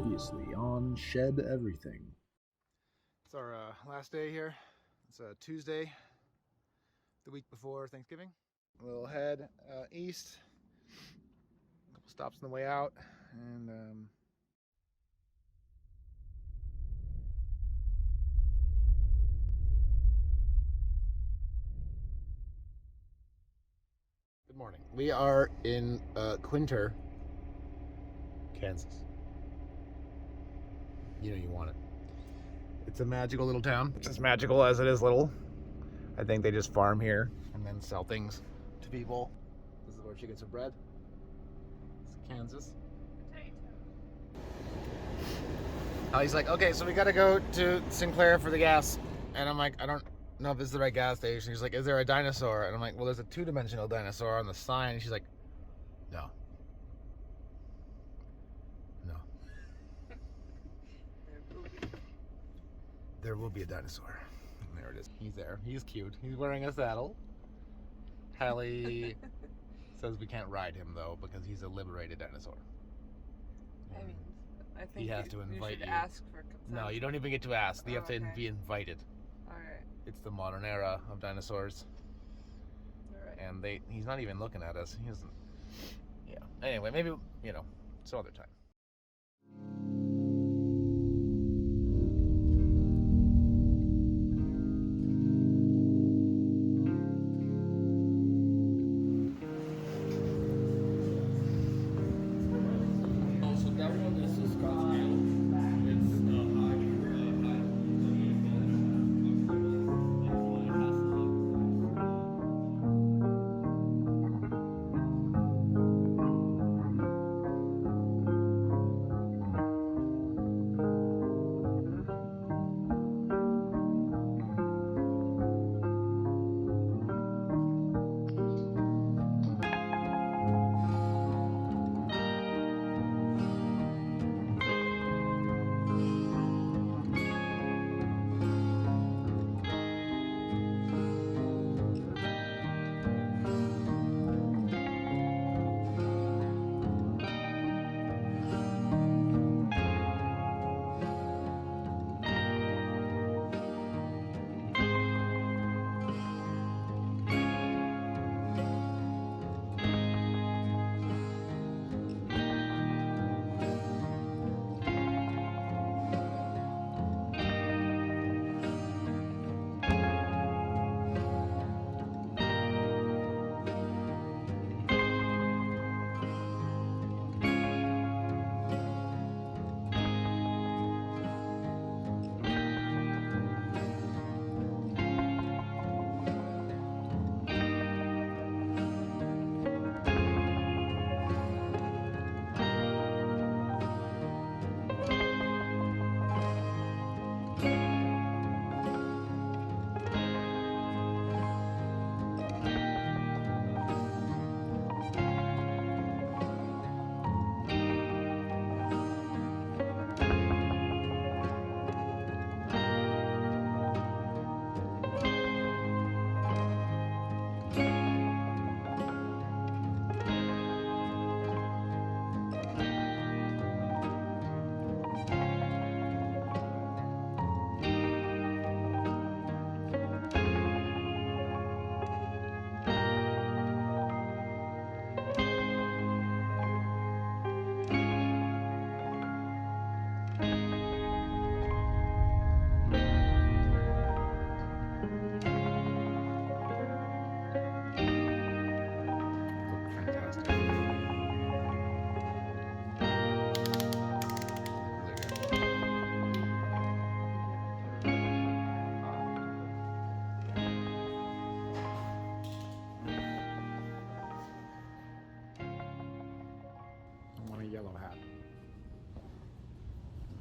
Previously on Shed Everything. It's our last day here. It's Tuesday, the week before Thanksgiving. We'll head east, a couple stops on the way out, and good morning. We are in Quinter, Kansas. You know you want it. It's a magical little town. It's as magical as it is little. I think they just farm here and then sell things to people. This is where she gets her bread. It's Kansas. He's like, okay, so we gotta go to Sinclair for the gas. And I'm like, I don't know if this is the right gas station. He's like, is there a dinosaur? And I'm like, well, there's a two-dimensional dinosaur on the sign. And she's like, no. No. There will be a dinosaur. And there it is. He's there. He's cute. He's wearing a saddle. Hallie says we can't ride him, though, because he's a liberated dinosaur. I mean, I think he has to invite you should you. ask for consent. No, you don't even get to ask. You have to okay. be invited. Alright. It's the modern era of dinosaurs. Alright. And he's not even looking at us. He doesn't. Yeah. Anyway, maybe, some other time. Yellow hat.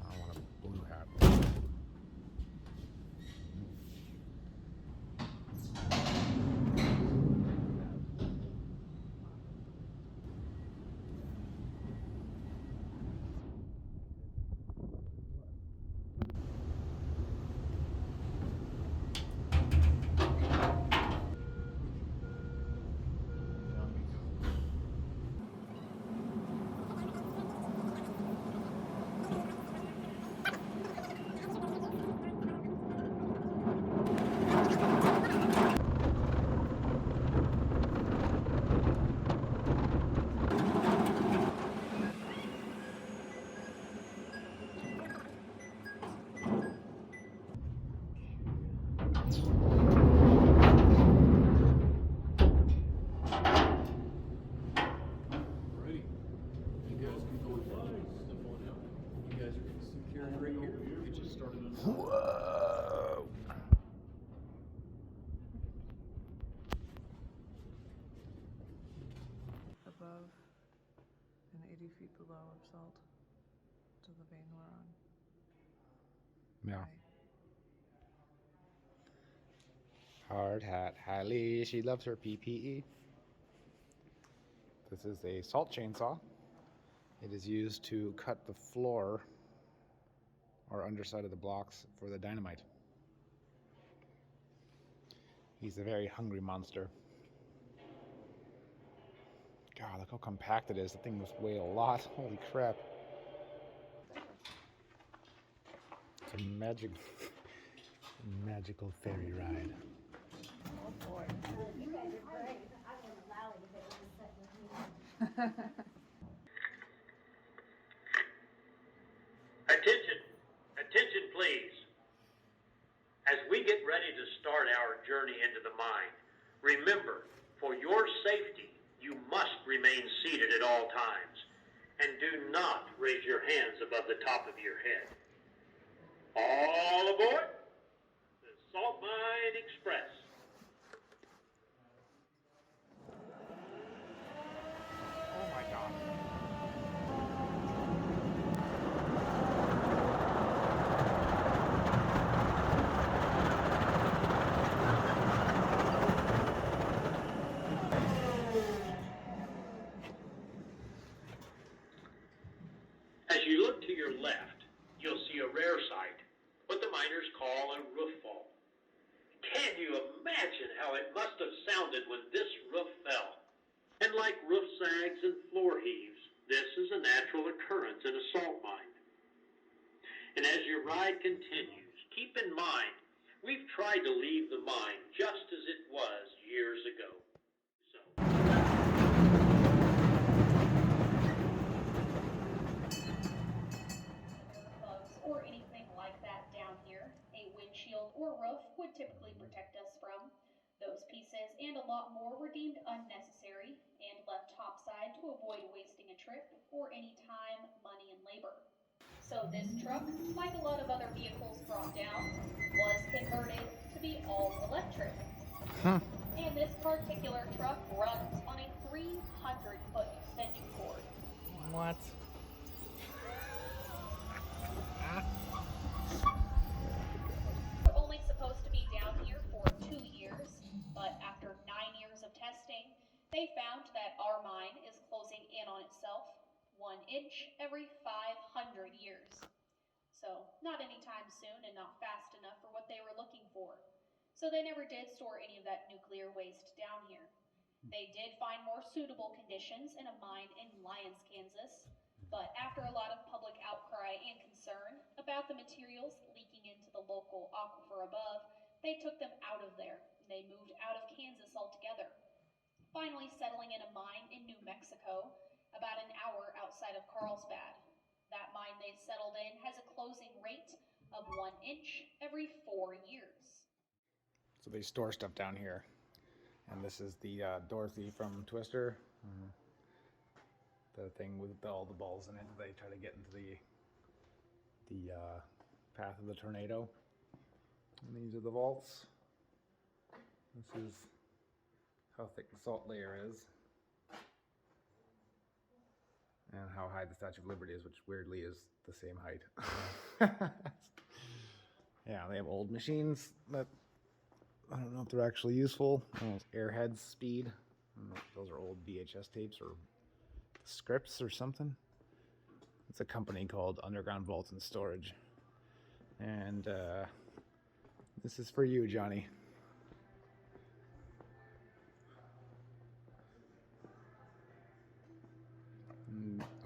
I want a blue hat. Whoa. Above and 80 feet below of salt to the vein we're on. Yeah. Right. Hard hat, Hallie. She loves her PPE. This is a salt chainsaw. It is used to cut the floor or underside of the blocks for the dynamite. He's a very hungry monster. God, look how compact it is. The thing must weigh a lot. Holy crap. It's a magical ferry ride. Oh boy. You guys are great. I would allow it if it was sitting with me. Attention, attention please. As we get ready to start our journey into the mine, remember, for your safety, you must remain seated at all times, and do not raise your hands above the top of your head. All aboard the Salt Mine Express. Oh my god. As you look to your left, you'll see a rare sight, what the miners call a roof fall. Can you imagine how it must have sounded when this roof fell? And like roof sags and floor heaves, this is a natural occurrence in a salt mine. And as your ride continues, keep in mind, we've tried to leave the mine just as it was years ago. So. Bugs or anything like that down here, a windshield or roof would typically protect us from. Those pieces and a lot more were deemed unnecessary and left topside to avoid wasting a trip or any time, money, and labor. So this truck, like a lot of other vehicles brought down, was converted to be all electric. And this particular truck runs on a 300-foot extension cord. What? We're only supposed to be down here for 2 years, but after 9 years of testing, they found that our mine is closing in on itself 1 inch every 500 years. So, not anytime soon and not fast enough for what they were looking for. So, they never did store any of that nuclear waste down here. They did find more suitable conditions in a mine in Lyons, Kansas, but after a lot of public outcry and concern about the materials leaking into the local aquifer above, they took them out of there and they moved out of Kansas altogether, finally settling in a mine in New Mexico, about an hour outside of Carlsbad. That mine they settled in has a closing rate of 1 inch every 4 years. So they store stuff down here. And this is the Dorothy from Twister. The thing with all the balls in it. They try to get into the path of the tornado. And these are the vaults. This is how thick the salt layer is. And how high the Statue of Liberty is, which weirdly is the same height. Yeah, they have old machines that I don't know if they're actually useful. Airheads speed. I don't know if those are old VHS tapes or scripts or something. It's a company called Underground Vault and Storage. And this is for you, Johnny.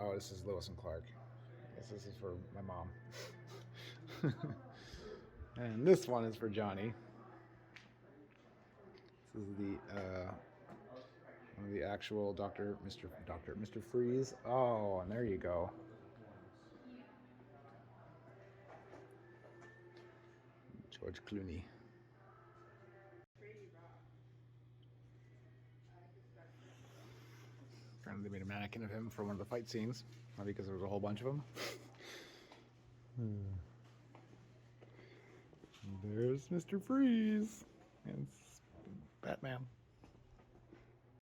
Oh, this is Lewis and Clark. I guess this is for my mom. And this one is for Johnny. This is the one of the actual Mr. Freeze. Oh, and there you go. George Clooney. Apparently they made a mannequin of him for one of the fight scenes. Not because there was a whole bunch of them. There's Mr. Freeze and Batman.